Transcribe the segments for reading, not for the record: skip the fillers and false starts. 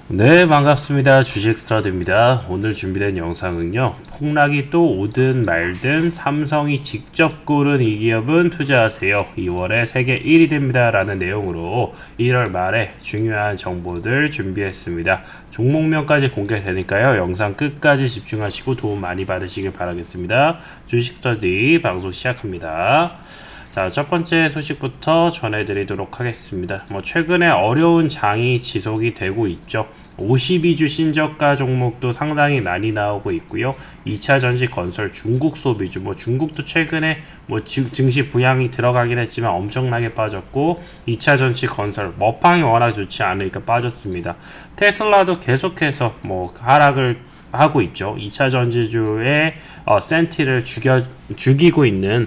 네, 반갑습니다. 주식스타드입니다. 오늘 준비된 영상은요, 폭락이 또 오든 말든 삼성이 직접 고른 이 기업은 투자하세요. 2월에 세계 1위 됩니다. 라는 내용으로 1월 말에 중요한 정보들 준비했습니다. 종목명까지 공개되니까요, 영상 끝까지 집중하시고 도움 많이 받으시길 바라겠습니다. 주식스터디 방송 시작합니다. 자, 첫 번째 소식부터 전해드리도록 하겠습니다. 최근에 어려운 장이 지속이 되고 있죠. 52주 신저가 종목도 상당히 많이 나오고 있고요. 2차 전지 건설 중국 소비주, 중국도 최근에 증시 부양이 들어가긴 했지만 엄청나게 빠졌고, 2차 전지 건설, 먹방이 워낙 좋지 않으니까 빠졌습니다. 테슬라도 계속해서 하락을 하고 있죠. 2차 전지주의 센티를 죽이고 있는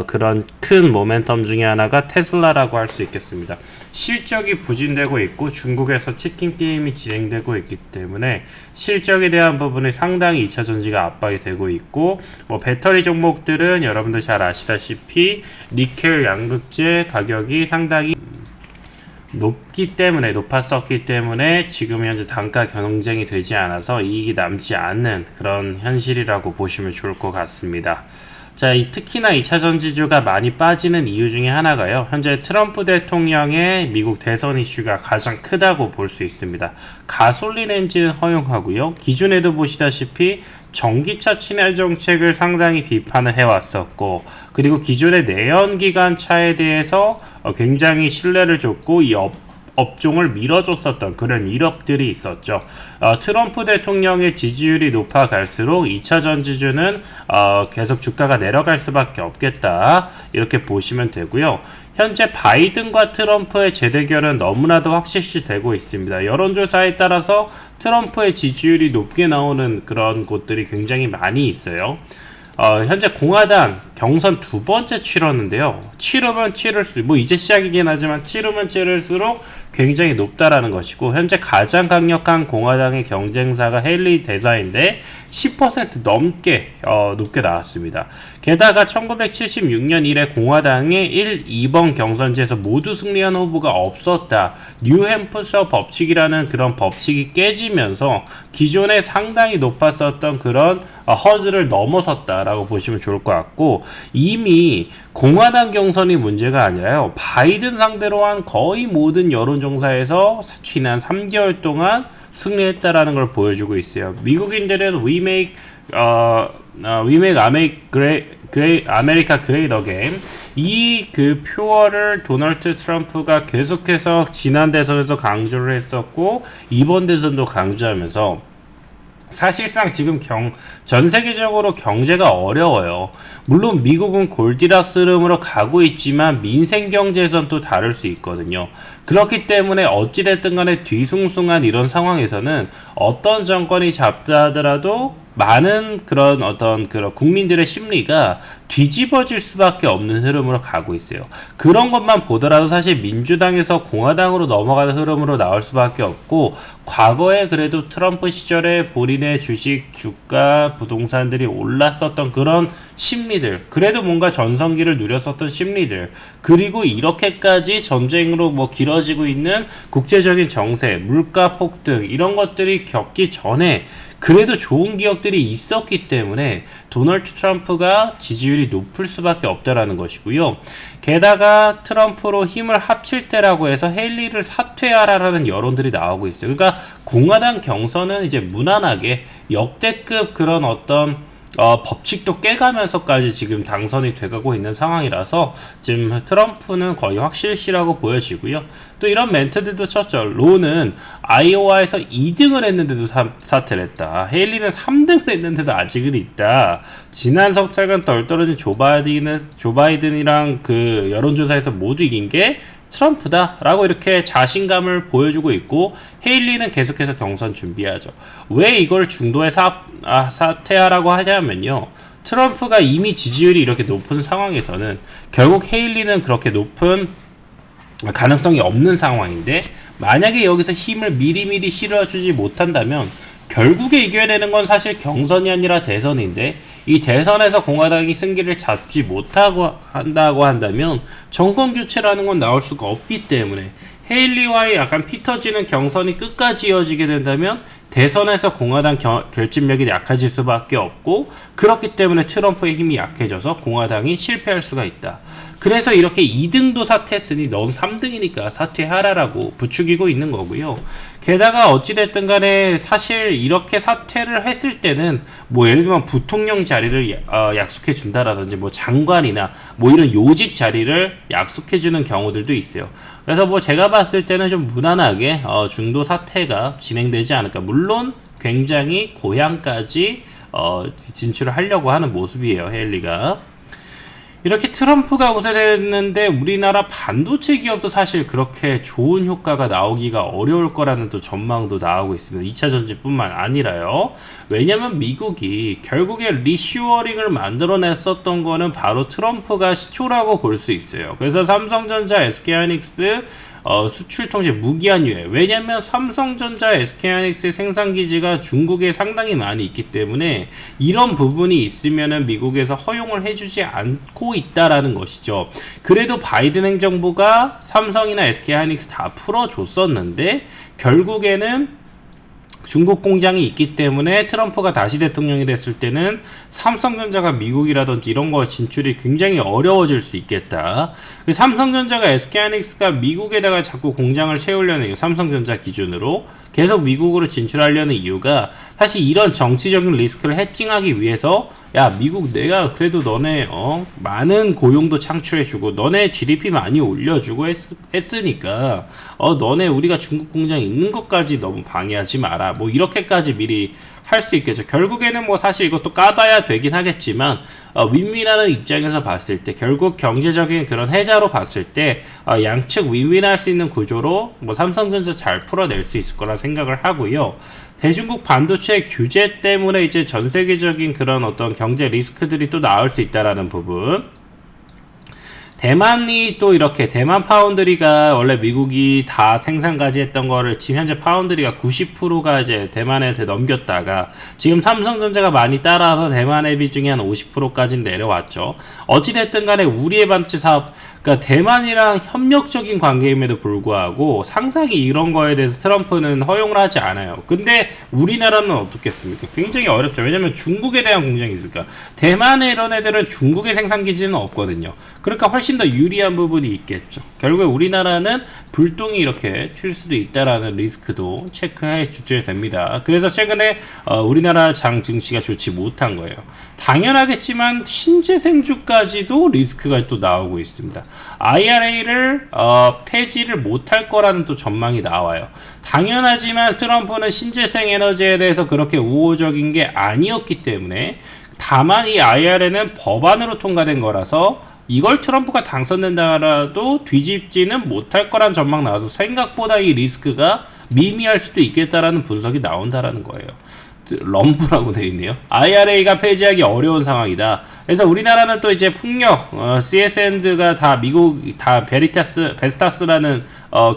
그런 큰 모멘텀 중에 하나가 테슬라라고 할 수 있겠습니다. 실적이 부진되고 있고 중국에서 치킨 게임이 진행되고 있기 때문에 실적에 대한 부분이 상당히 2차 전지가 압박이 되고 있고, 배터리 종목들은 여러분들 잘 아시다시피 니켈 양극재 가격이 상당히 높았었기 때문에 지금 현재 단가 경쟁이 되지 않아서 이익이 남지 않는 그런 현실이라고 보시면 좋을 것 같습니다. 자, 특히나 2차 전지주가 많이 빠지는 이유 중에 하나가요, 현재 트럼프 대통령의 미국 대선 이슈가 가장 크다고 볼 수 있습니다. 가솔린 엔진 허용하고요, 기존에도 보시다시피 전기차 친화 정책을 상당히 비판을 해왔었고, 그리고 기존의 내연기관 차에 대해서 굉장히 신뢰를 줬고 이 업종을 밀어줬었던 그런 이력들이 있었죠. 트럼프 대통령의 지지율이 높아갈수록 2차 전지주는 계속 주가가 내려갈 수밖에 없겠다, 이렇게 보시면 되고요. 현재 바이든과 트럼프의 재대결은 너무나도 확실시 되고 있습니다. 여론조사에 따라서 트럼프의 지지율이 높게 나오는 그런 곳들이 굉장히 많이 있어요. 현재 공화당 경선 두 번째 치렀는데요. 치르면 치를수록, 이제 시작이긴 하지만 치르면 치를수록 굉장히 높다라는 것이고, 현재 가장 강력한 공화당의 경쟁사가 헨리 대사인데 10% 넘게 높게 나왔습니다. 게다가 1976년 이래 공화당의 1, 2번 경선지에서 모두 승리한 후보가 없었다. 뉴햄프셔 법칙이라는 그런 법칙이 깨지면서 기존에 상당히 높았었던 그런 허들을 넘어섰다라고 보시면 좋을 것 같고, 이미 공화당 경선이 문제가 아니라요, 바이든 상대로 한 거의 모든 여론조사에서 지난 3개월 동안 승리했다라는 걸 보여주고 있어요. 미국인들은 We make America Great Again, 이 표어를 도널드 트럼프가 계속해서 지난 대선에서 강조를 했었고 이번 대선도 강조하면서, 사실상 지금 전 세계적으로 경제가 어려워요. 물론 미국은 골디락스 흐름으로 가고 있지만 민생 경제에선 또 다를 수 있거든요. 그렇기 때문에 어찌됐든 간에 뒤숭숭한 이런 상황에서는 어떤 정권이 잡다 하더라도 많은 그런 국민들의 심리가 뒤집어질 수밖에 없는 흐름으로 가고 있어요. 그런 것만 보더라도 사실 민주당에서 공화당으로 넘어가는 흐름으로 나올 수밖에 없고, 과거에 그래도 트럼프 시절에 본인의 주식, 주가, 부동산들이 올랐었던 그런 심리들, 그래도 뭔가 전성기를 누렸었던 심리들, 그리고 이렇게까지 전쟁으로 길어지고 있는 국제적인 정세, 물가 폭등, 이런 것들이 겪기 전에 그래도 좋은 기억들이 있었기 때문에 도널드 트럼프가 지지율이 높을 수밖에 없다라는 것이고요. 게다가 트럼프로 힘을 합칠 때라고 해서 헨리를 사퇴하라라는 여론들이 나오고 있어요. 그러니까 공화당 경선은 이제 무난하게 역대급 그런 법칙도 깨가면서까지 지금 당선이 돼가고 있는 상황이라서 지금 트럼프는 거의 확실시라고 보여지고요. 또 이런 멘트들도 쳤죠. 로는 아이오와에서 2등을 했는데도 사퇴를 했다. 헤일리는 3등을 했는데도 아직은 있다. 지난 석달간 덜 떨어진 조 바이든이랑 그 여론조사에서 모두 이긴 게 트럼프다 라고 이렇게 자신감을 보여주고 있고, 헤일리는 계속해서 경선 준비하죠. 왜 이걸 중도에 사퇴하라고 하냐면요, 트럼프가 이미 지지율이 이렇게 높은 상황에서는 결국 헤일리는 그렇게 높은 가능성이 없는 상황인데, 만약에 여기서 힘을 미리미리 실어주지 못한다면 결국에 이겨야 되는 건 사실 경선이 아니라 대선인데, 이 대선에서 공화당이 승기를 잡지 못하고 한다고 한다면 정권 교체라는 건 나올 수가 없기 때문에 헤일리와의 약간 피 터지는 경선이 끝까지 이어지게 된다면 대선에서 공화당 결집력이 약해질 수밖에 없고, 그렇기 때문에 트럼프의 힘이 약해져서 공화당이 실패할 수가 있다. 그래서 이렇게 2등도 사퇴했으니 넌 3등이니까 사퇴하라라고 부추기고 있는 거고요. 게다가 어찌됐든 간에 사실 이렇게 사퇴를 했을 때는 뭐 예를 들면 부통령 자리를 약속해 준다라든지 뭐 장관이나 뭐 이런 요직 자리를 약속해 주는 경우들도 있어요. 그래서 뭐 제가 봤을 때는 좀 무난하게 중도 사퇴가 진행되지 않을까. 물론 굉장히 고향까지 진출을 하려고 하는 모습이에요, 헤일리가. 이렇게 트럼프가 우세됐는데 우리나라 반도체 기업도 사실 그렇게 좋은 효과가 나오기가 어려울 거라는 또 전망도 나오고 있습니다. 2차 전지뿐만 아니라요. 왜냐면 미국이 결국에 리슈어링을 만들어냈었던 거는 바로 트럼프가 시초라고 볼 수 있어요. 그래서 삼성전자, SK하이닉스 수출 통제 무기한 유예. 왜냐면 삼성전자, SK하이닉스의 생산 기지가 중국에 상당히 많이 있기 때문에 이런 부분이 있으면은 미국에서 허용을 해주지 않고 있다라는 것이죠. 그래도 바이든 행정부가 삼성이나 SK하이닉스 다 풀어줬었는데 결국에는 중국 공장이 있기 때문에 트럼프가 다시 대통령이 됐을 때는 삼성전자가 미국이라든지 이런 거 진출이 굉장히 어려워질 수 있겠다. 삼성전자가 SK하이닉스가 미국에다가 자꾸 공장을 세우려는 이유, 삼성전자 기준으로 계속 미국으로 진출하려는 이유가 사실 이런 정치적인 리스크를 해칭하기 위해서 야 미국 내가 그래도 너네 많은 고용도 창출해주고 너네 GDP 많이 올려주고 했으니까 너네 우리가 중국 공장 있는 것까지 너무 방해하지 마라 뭐 이렇게까지 미리 할 수 있겠죠. 결국에는 뭐 사실 이것도 까봐야 되긴 하겠지만 윈윈하는 입장에서 봤을 때 결국 경제적인 그런 해자로 봤을 때 양측 윈윈할 수 있는 구조로 뭐 삼성전자 잘 풀어낼 수 있을 거라 생각을 하고요. 대중국 반도체 규제 때문에 이제 전 세계적인 그런 어떤 경제 리스크들이 또 나올 수 있다라는 부분. 대만이 또 이렇게 대만 파운드리가 원래 미국이 다 생산까지 했던 거를 지금 현재 파운드리가 90%가 이제 대만한테 넘겼다가 지금 삼성전자가 많이 따라서 대만의 비중이 한 50%까지 내려왔죠. 어찌됐든 간에 우리의 반도체 사업, 그러니까 대만이랑 협력적인 관계임에도 불구하고 상당히 이런 거에 대해서 트럼프는 허용을 하지 않아요. 근데 우리나라는 어떻겠습니까? 굉장히 어렵죠. 왜냐면 중국에 대한 공장이 있으니까. 대만에 이런 애들은 중국의 생산 기지는 없거든요. 그러니까 훨씬 더 유리한 부분이 있겠죠. 결국에 우리나라는 불똥이 이렇게 튈 수도 있다라는 리스크도 체크해 주셔야 됩니다. 그래서 최근에 우리나라 장 증시가 좋지 못한 거예요. 당연하겠지만 신재생주까지도 리스크가 또 나오고 있습니다. IRA를 폐지를 못할 거라는 또 전망이 나와요. 당연하지만 트럼프는 신재생 에너지에 대해서 그렇게 우호적인 게 아니었기 때문에 다만 이 IRA는 법안으로 통과된 거라서 이걸 트럼프가 당선된다라도 뒤집지는 못할 거란 전망 나와서 생각보다 이 리스크가 미미할 수도 있겠다라는 분석이 나온다라는 거예요. 럼프라고 되어 있네요. IRA가 폐지하기 어려운 상황이다. 그래서 우리나라는 또 이제 풍력, CSN드가 다 미국, 다 베스타스라는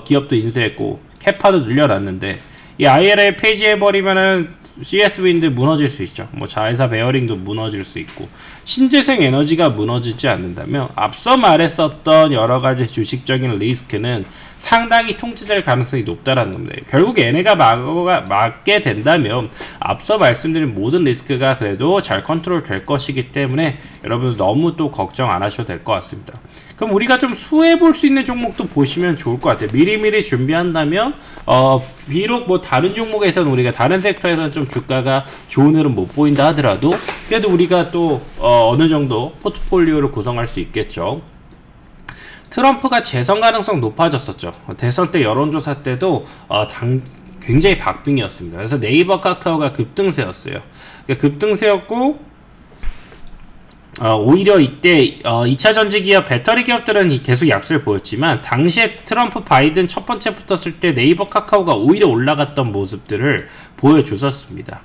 기업도 인수했고 캐파도 늘려놨는데 이 IRA 폐지해버리면은 CS 윈드 무너질 수 있죠. 뭐 자회사 베어링도 무너질 수 있고 신재생 에너지가 무너지지 않는다면 앞서 말했었던 여러 가지 주식적인 리스크는 상당히 통제될 가능성이 높다라는 겁니다. 결국 얘네가 막게 된다면 앞서 말씀드린 모든 리스크가 그래도 잘 컨트롤 될 것이기 때문에 여러분 너무 또 걱정 안 하셔도 될 것 같습니다. 그럼 우리가 좀 수혜해 볼 수 있는 종목도 보시면 좋을 것 같아요. 미리미리 준비한다면 비록 뭐 다른 종목에서는 우리가 다른 섹터에서는 좀 주가가 좋은 흐름 못 보인다 하더라도 그래도 우리가 또 어느 정도 포트폴리오를 구성할 수 있겠죠. 트럼프가 재선 가능성 높아졌었죠. 대선 때 여론조사 때도 굉장히 박빙이었습니다. 그래서 네이버 카카오가 급등세였어요. 급등세였고 오히려 이때 2차 전지 기업, 배터리 기업들은 계속 약세를 보였지만 당시에 트럼프 바이든 첫 번째 붙었을 때 네이버 카카오가 오히려 올라갔던 모습들을 보여줬었습니다.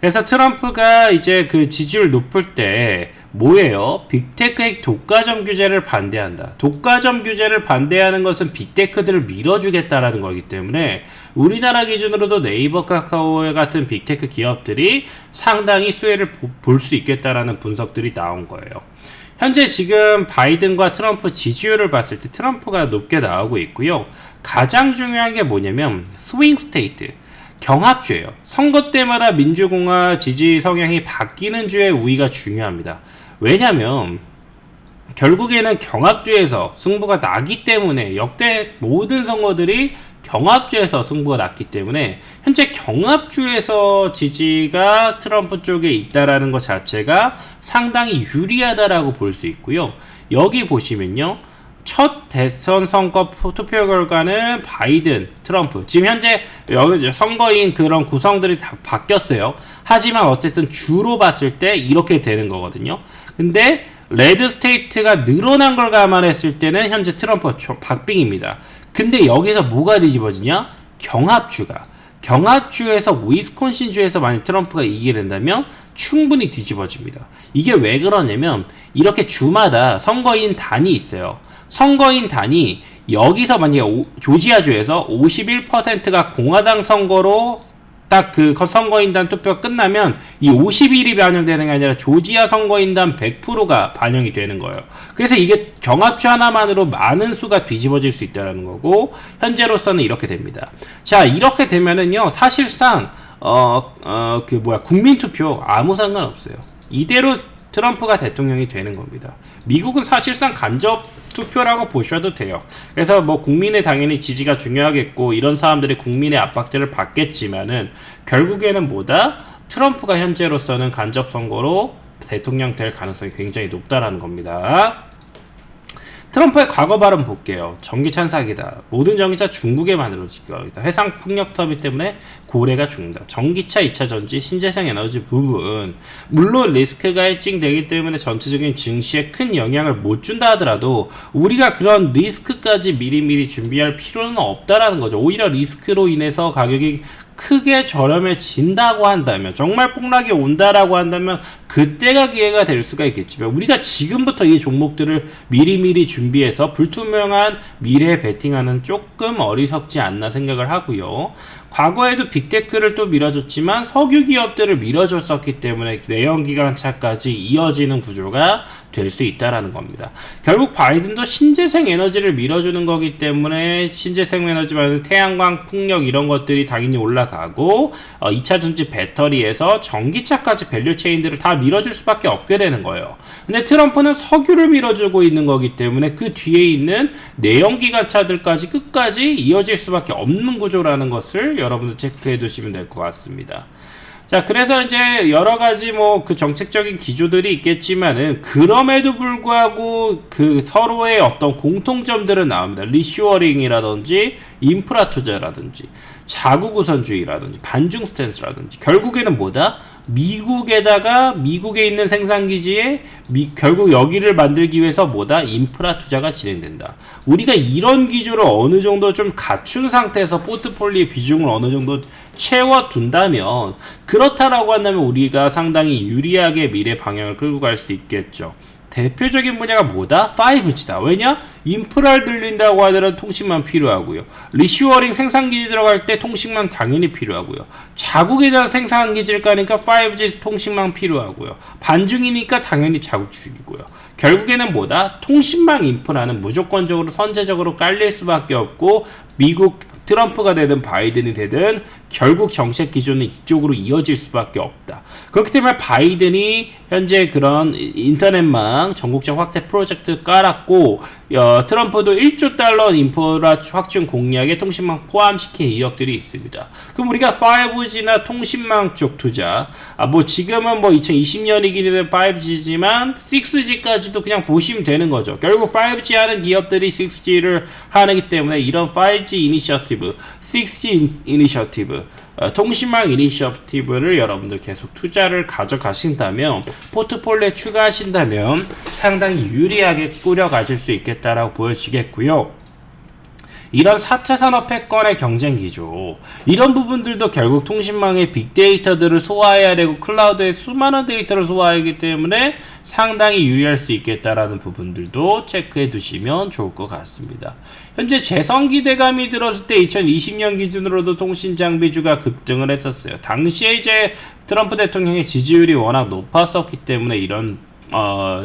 그래서 트럼프가 이제 그 지지율 높을 때 뭐예요? 빅테크의 독과점 규제를 반대한다. 독과점 규제를 반대하는 것은 빅테크들을 밀어주겠다라는 거기 때문에 우리나라 기준으로도 네이버, 카카오 같은 빅테크 기업들이 상당히 수혜를 볼 수 있겠다라는 분석들이 나온 거예요. 현재 지금 바이든과 트럼프 지지율을 봤을 때 트럼프가 높게 나오고 있고요. 가장 중요한 게 뭐냐면 스윙 스테이트, 경합주예요. 선거 때마다 민주공화 지지 성향이 바뀌는 주의 우위가 중요합니다. 왜냐면 결국에는 경합주에서 승부가 나기 때문에 역대 모든 선거들이 경합주에서 승부가 났기 때문에 현재 경합주에서 지지가 트럼프 쪽에 있다라는 것 자체가 상당히 유리하다라고 볼 수 있고요. 여기 보시면요. 첫 대선 선거 투표 결과는 바이든, 트럼프. 지금 현재 선거인 그런 구성들이 다 바뀌었어요. 하지만 어쨌든 주로 봤을 때 이렇게 되는 거거든요. 근데 레드 스테이트가 늘어난 걸 감안했을 때는 현재 트럼프 박빙입니다. 근데 여기서 뭐가 뒤집어지냐? 경합주에서 위스콘신주에서 만약 트럼프가 이기게 된다면 충분히 뒤집어집니다. 이게 왜 그러냐면 이렇게 주마다 선거인 단이 있어요. 선거인 단이 여기서 만약에 조지아주에서 51%가 공화당 선거로 딱 그 선거인단 투표가 끝나면 이 51이 반영되는 게 아니라 조지아 선거인단 100%가 반영이 되는 거예요. 그래서 이게 경합주 하나만으로 많은 수가 뒤집어질 수 있다는 거고 현재로서는 이렇게 됩니다. 자, 이렇게 되면은요 사실상 국민투표 아무 상관없어요. 이대로 트럼프가 대통령이 되는 겁니다. 미국은 사실상 간접 투표라고 보셔도 돼요. 그래서 뭐 국민의 당연히 지지가 중요하겠고 이런 사람들이 국민의 압박들을 받겠지만은 결국에는 뭐다? 트럼프가 현재로서는 간접 선거로 대통령 될 가능성이 굉장히 높다라는 겁니다. 트럼프의 과거 발언 볼게요. 전기차는 사기다. 모든 전기차 중국에 만들어질 거다. 해상 풍력 터비 때문에 고래가 죽는다. 전기차 2차 전지, 신재생 에너지 부분. 물론 리스크가 해칭되기 때문에 전체적인 증시에 큰 영향을 못 준다 하더라도 우리가 그런 리스크까지 미리미리 준비할 필요는 없다라는 거죠. 오히려 리스크로 인해서 가격이 크게 저렴해진다고 한다면, 정말 폭락이 온다라고 한다면 그때가 기회가 될 수가 있겠지만 우리가 지금부터 이 종목들을 미리미리 준비해서 불투명한 미래에 베팅하는 조금 어리석지 않나 생각을 하고요. 과거에도 빅테크를 또 밀어줬지만 석유 기업들을 밀어줬었기 때문에 내연기관차까지 이어지는 구조가 될 수 있다라는 겁니다. 결국 바이든도 신재생 에너지를 밀어주는 거기 때문에 신재생 에너지 말고 태양광, 풍력 이런 것들이 당연히 올라가고 2차 전지 배터리에서 전기차까지 밸류 체인들을 다 밀어줄 수밖에 없게 되는 거예요. 근데 트럼프는 석유를 밀어주고 있는 거기 때문에 그 뒤에 있는 내연기관차들까지 끝까지 이어질 수밖에 없는 구조라는 것을 여러분들 체크해 두시면 될 것 같습니다. 자, 그래서 이제 여러 가지 뭐 그 정책적인 기조들이 있겠지만은 그럼에도 불구하고 그 서로의 어떤 공통점들은 나옵니다. 리슈어링이라든지 인프라 투자라든지 자국 우선주의라든지 반중 스탠스라든지 결국에는 뭐다? 미국에다가 미국에 있는 생산기지에 결국 여기를 만들기 위해서 뭐다? 인프라 투자가 진행된다. 우리가 이런 기조를 어느 정도 좀 갖춘 상태에서 포트폴리오의 비중을 어느 정도 채워둔다면 그렇다라고 한다면 우리가 상당히 유리하게 미래 방향을 끌고 갈 수 있겠죠. 대표적인 분야가 뭐다? 5G다. 왜냐? 인프라를 늘린다고 하더라도 통신만 필요하고요. 리슈어링 생산기지 들어갈 때 통신만 당연히 필요하고요. 자국에다 생산기지를 까니까 5G 통신망 필요하고요. 반중이니까 당연히 자국주기고요. 결국에는 뭐다? 통신망 인프라는 무조건적으로 선제적으로 깔릴 수밖에 없고 미국 트럼프가 되든 바이든이 되든 결국 정책 기조는 이쪽으로 이어질 수밖에 없다. 그렇기 때문에 바이든이 현재 그런 인터넷망 전국적 확대 프로젝트 깔았고 트럼프도 1조 달러 인프라 확충 공약에 통신망 포함시킨 이력들이 있습니다. 그럼 우리가 5G나 통신망 쪽 투자 뭐 지금은 뭐 2020년이기 때문에 5G지만 6G까지도 그냥 보시면 되는 거죠. 결국 5G 하는 기업들이 6G를 하기 때문에 이런 5G 이니셔티브 6G 이니셔티브 통신망 이니셔티브를 여러분들 계속 투자를 가져가신다면 포트폴리오에 추가하신다면 상당히 유리하게 꾸려가실 수 있겠다라고 보여지겠고요. 이런 4차 산업 패권의 경쟁 기조 이런 부분들도 결국 통신망의 빅데이터들을 소화해야 되고 클라우드에 수많은 데이터를 소화해야 하기 때문에 상당히 유리할 수 있겠다라는 부분들도 체크해 두시면 좋을 것 같습니다. 현재 재성 기대감이 들었을 때 2020년 기준으로도 통신 장비주가 급등을 했었어요. 당시에 이제 트럼프 대통령의 지지율이 워낙 높았었기 때문에 이런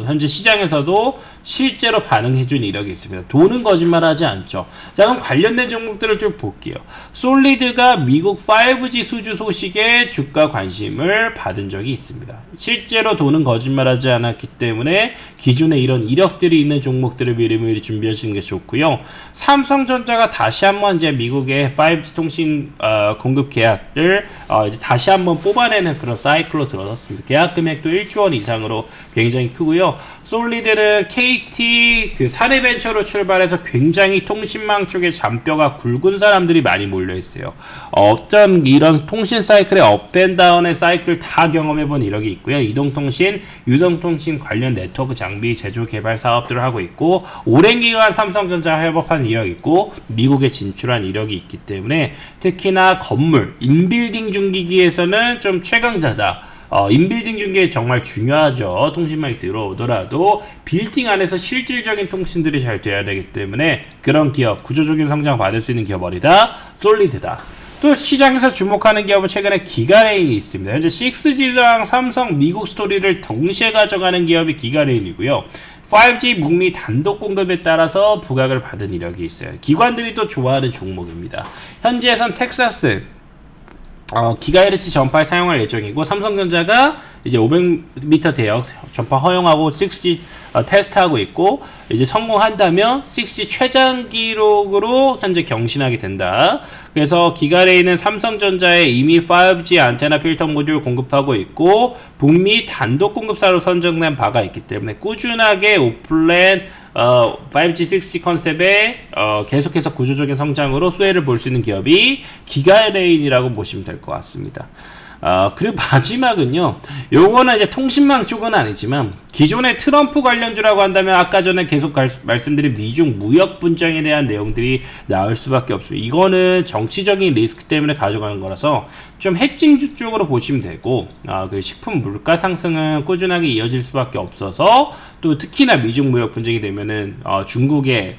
현재 시장에서도 실제로 반응해준 이력이 있습니다. 돈은 거짓말하지 않죠. 자, 그럼 관련된 종목들을 좀 볼게요. 솔리드가 미국 5G 수주 소식에 주가 관심을 받은 적이 있습니다. 실제로 돈은 거짓말하지 않았기 때문에 기존에 이런 이력들이 있는 종목들을 미리미리 준비하시는 게 좋고요. 삼성전자가 다시 한번 이제 미국의 5G 통신 공급 계약을 이제 다시 한번 뽑아내는 그런 사이클로 들어섰습니다. 계약 금액도 1조 원 이상으로 굉장히 크고요. 솔리드는 KT 그 사내벤처로 출발해서 굉장히 통신망 쪽에 잔뼈가 굵은 사람들이 많이 몰려 있어요. 어떤 이런 통신 사이클의 업앤다운의 사이클을 다 경험해본 이력이 있고요. 이동통신, 유성통신 관련 네트워크 장비 제조 개발 사업들을 하고 있고, 오랜 기간 삼성전자 협업한 이력이 있고, 미국에 진출한 이력이 있기 때문에 특히나 건물, 인빌딩 중기기에서는 좀 최강자다. 인빌딩 중계 정말 중요하죠. 통신망이 들어오더라도 빌딩 안에서 실질적인 통신들이 잘 돼야 되기 때문에 그런 기업, 구조적인 성장 받을 수 있는 기업 어디다? 솔리드다. 또 시장에서 주목하는 기업은 최근에 기가레인이 있습니다. 현재 6G랑 삼성, 미국 스토리를 동시에 가져가는 기업이 기가레인이고요. 5G 북미 단독 공급에 따라서 부각을 받은 이력이 있어요. 기관들이 또 좋아하는 종목입니다. 현재에선 텍사스 기가헤르츠 전파에 사용할 예정이고, 삼성전자가 이제 500m 대역 전파 허용하고 6G 테스트하고 있고, 이제 성공한다면 6G 최장 기록으로 현재 경신하게 된다. 그래서 기가레인은 삼성전자에 이미 5G 안테나 필터 모듈 공급하고 있고, 북미 단독 공급사로 선정된 바가 있기 때문에 꾸준하게 오플랜 5G, 6G 컨셉에 계속해서 구조적인 성장으로 수혜를 볼 수 있는 기업이 기가레인이라고 보시면 될 것 같습니다. 그리고 마지막은요, 요거는 이제 통신망 쪽은 아니지만 기존의 트럼프 관련주라고 한다면 아까 전에 계속 말씀드린 미중 무역 분쟁에 대한 내용들이 나올 수밖에 없습니다. 이거는 정치적인 리스크 때문에 가져가는 거라서 좀 해칭주 쪽으로 보시면 되고, 그 식품 물가 상승은 꾸준하게 이어질 수밖에 없어서, 또 특히나 미중 무역 분쟁이 되면은 중국의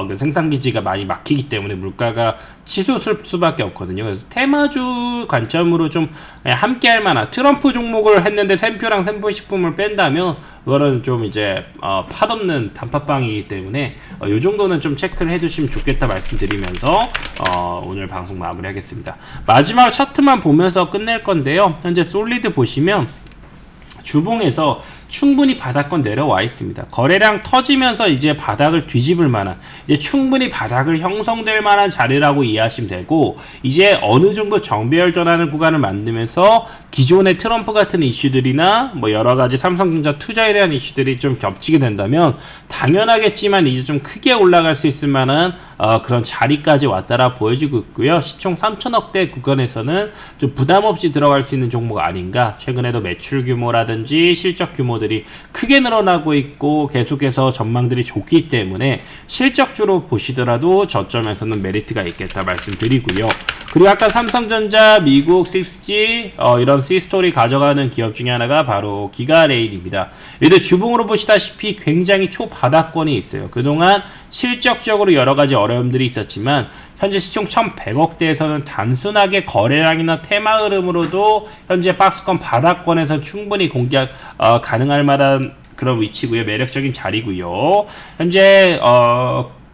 그 생산기지가 많이 막히기 때문에 물가가 치솟을 수밖에 없거든요. 그래서 테마주 관점으로 좀 함께 할 만한, 트럼프 종목을 했는데 샘표랑 샘표식품을 뺀다면 그거는 좀 이제 팥없는 단팥빵이기 때문에 요 정도는 좀 체크를 해두시면 좋겠다 말씀드리면서 오늘 방송 마무리하겠습니다. 마지막 차트만 보면서 끝낼 건데요. 현재 솔리드 보시면 주봉에서 충분히 바닥권 내려와 있습니다. 거래량 터지면서 이제 바닥을 뒤집을 만한, 이제 충분히 바닥을 형성될 만한 자리라고 이해하시면 되고, 이제 어느 정도 정배열 전환을 구간을 만들면서 기존의 트럼프 같은 이슈들이나 뭐 여러 가지 삼성전자 투자에 대한 이슈들이 좀 겹치게 된다면 당연하겠지만 이제 좀 크게 올라갈 수 있을 만한 그런 자리까지 왔다라 보여지고 있고요. 시총 3천억대 구간에서는 좀 부담 없이 들어갈 수 있는 종목 아닌가. 최근에도 매출 규모라든지 실적 규모들이 크게 늘어나고 있고 계속해서 전망들이 좋기 때문에 실적주로 보시더라도 저점에서는 메리트가 있겠다 말씀드리고요. 그리고 아까 삼성전자, 미국 6G 이런 C스토리 가져가는 기업 중에 하나가 바로 기가레인입니다. 얘들 주봉으로 보시다시피 굉장히 초바닥권이 있어요. 그동안 실적적으로 여러 가지 어려움들이 있었지만 현재 시총 1100억대에서는 단순하게 거래량이나 테마 흐름으로도 현재 박스권 바닥권에서 충분히 공략 가능할 만한 그런 위치고요. 매력적인 자리고요. 현재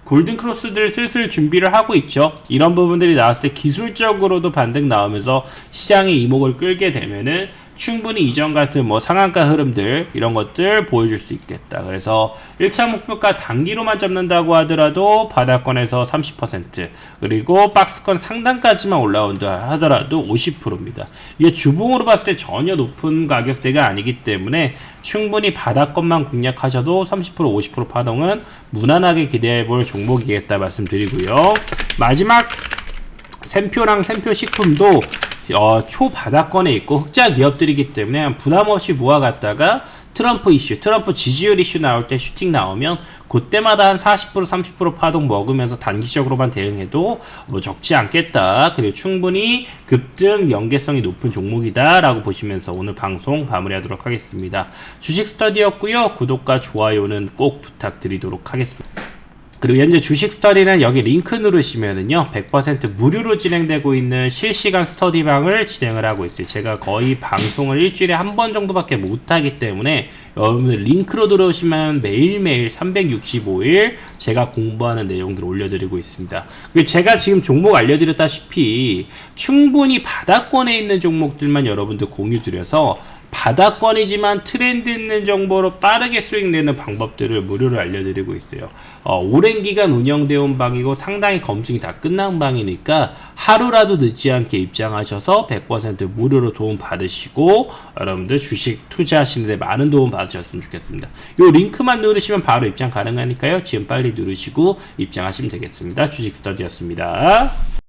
골든크로스들 슬슬 준비를 하고 있죠. 이런 부분들이 나왔을 때 기술적으로도 반등 나오면서 시장의 이목을 끌게 되면은 충분히 이전 같은 뭐 상한가 흐름들 이런 것들 보여줄 수 있겠다. 그래서 1차 목표가 단기로만 잡는다고 하더라도 바닥권에서 30% 그리고 박스권 상단까지만 올라온다 하더라도 50%입니다. 이게 주봉으로 봤을 때 전혀 높은 가격대가 아니기 때문에 충분히 바닥권만 공략하셔도 30% 50% 파동은 무난하게 기대해볼 종목이겠다 말씀드리고요. 마지막 샘표랑 샘표식품도 초바닥권에 있고 흑자 기업들이기 때문에 부담 없이 모아갔다가 트럼프 이슈, 트럼프 지지율 이슈 나올 때 슈팅 나오면 그때마다 한 40% 30% 파동 먹으면서 단기적으로만 대응해도 뭐 적지 않겠다. 그리고 충분히 급등 연계성이 높은 종목이다 라고 보시면서 오늘 방송 마무리하도록 하겠습니다. 주식 스터디였고요. 구독과 좋아요는 꼭 부탁드리도록 하겠습니다. 그리고 현재 주식 스터디는 여기 링크 누르시면은요 100% 무료로 진행되고 있는 실시간 스터디방을 진행을 하고 있어요. 제가 거의 방송을 일주일에 한 번 정도밖에 못하기 때문에 여러분들 링크로 들어오시면 매일매일 365일 제가 공부하는 내용들을 올려드리고 있습니다. 그리고 제가 지금 종목 알려드렸다시피 충분히 바닥권에 있는 종목들만 여러분들 공유드려서 바닥권이지만 트렌드 있는 정보로 빠르게 수익 내는 방법들을 무료로 알려드리고 있어요. 오랜 기간 운영되어 온 방이고 상당히 검증이 다 끝난 방이니까 하루라도 늦지 않게 입장하셔서 100% 무료로 도움 받으시고 여러분들 주식 투자하시는 데 많은 도움 받으셨으면 좋겠습니다. 이 링크만 누르시면 바로 입장 가능하니까요. 지금 빨리 누르시고 입장하시면 되겠습니다. 주식 스터디였습니다.